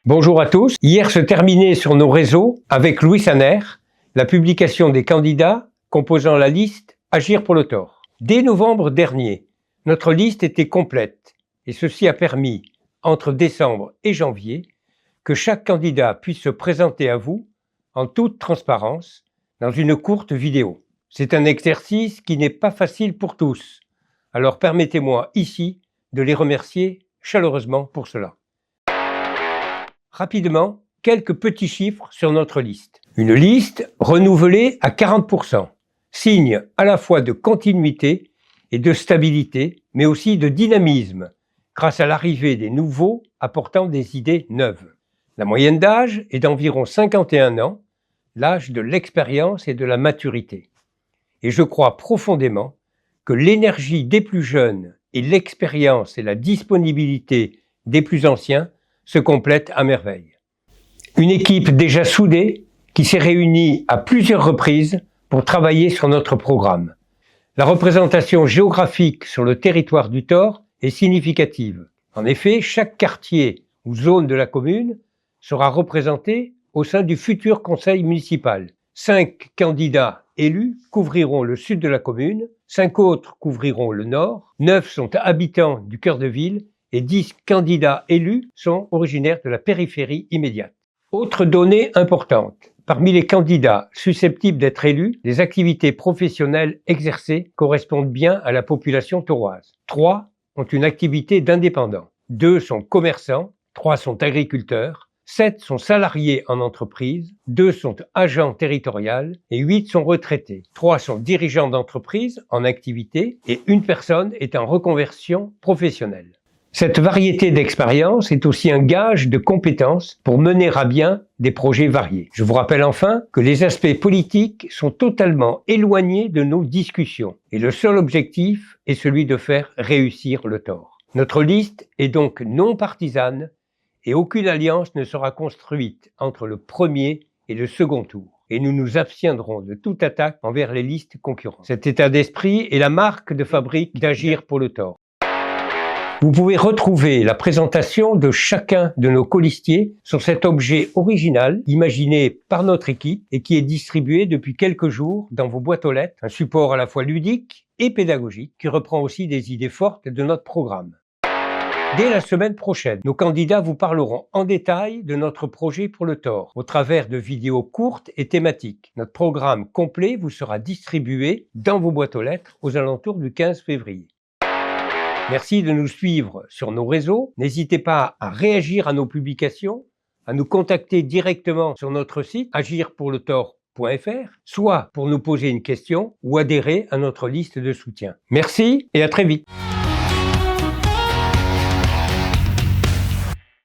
Bonjour à tous. Hier se terminait sur nos réseaux, avec Louis Saner, la publication des candidats composant la liste Agir pour le tort. Dès novembre dernier, notre liste était complète et ceci a permis, entre décembre et janvier, que chaque candidat puisse se présenter à vous en toute transparence dans une courte vidéo. C'est un exercice qui n'est pas facile pour tous, alors permettez-moi ici de les remercier chaleureusement pour cela. Rapidement, quelques petits chiffres sur notre liste. Une liste renouvelée à 40%, signe à la fois de continuité et de stabilité, mais aussi de dynamisme, grâce à l'arrivée des nouveaux apportant des idées neuves. La moyenne d'âge est d'environ 51 ans, l'âge de l'expérience et de la maturité. Et je crois profondément que l'énergie des plus jeunes et l'expérience et la disponibilité des plus anciens se complètent à merveille. Une équipe déjà soudée qui s'est réunie à plusieurs reprises pour travailler sur notre programme. La représentation géographique sur le territoire du Thor est significative. En effet, chaque quartier ou zone de la commune sera représenté au sein du futur conseil municipal. 5 candidats élus couvriront le sud de la commune, 5 autres couvriront le nord, 9 sont habitants du cœur de ville et 10 candidats élus sont originaires de la périphérie immédiate. Autre donnée importante, parmi les candidats susceptibles d'être élus, les activités professionnelles exercées correspondent bien à la population thoroise. 3 ont une activité d'indépendant, 2 sont commerçants, 3 sont agriculteurs, 7 sont salariés en entreprise, 2 sont agents territoriaux et 8 sont retraités. 3 sont dirigeants d'entreprise en activité et une personne est en reconversion professionnelle. Cette variété d'expériences est aussi un gage de compétences pour mener à bien des projets variés. Je vous rappelle enfin que les aspects politiques sont totalement éloignés de nos discussions et le seul objectif est celui de faire réussir le tort. Notre liste est donc non partisane et aucune alliance ne sera construite entre le premier et le second tour. Et nous nous abstiendrons de toute attaque envers les listes concurrentes. Cet état d'esprit est la marque de fabrique d'Agir pour le tort. Vous pouvez retrouver la présentation de chacun de nos colistiers sur cet objet original imaginé par notre équipe et qui est distribué depuis quelques jours dans vos boîtes aux lettres, un support à la fois ludique et pédagogique qui reprend aussi des idées fortes de notre programme. Dès la semaine prochaine, nos candidats vous parleront en détail de notre projet pour le tort, au travers de vidéos courtes et thématiques. Notre programme complet vous sera distribué dans vos boîtes aux lettres aux alentours du 15 février. Merci de nous suivre sur nos réseaux. N'hésitez pas à réagir à nos publications, à nous contacter directement sur notre site agirpourletort.fr, soit pour nous poser une question ou adhérer à notre liste de soutien. Merci et à très vite.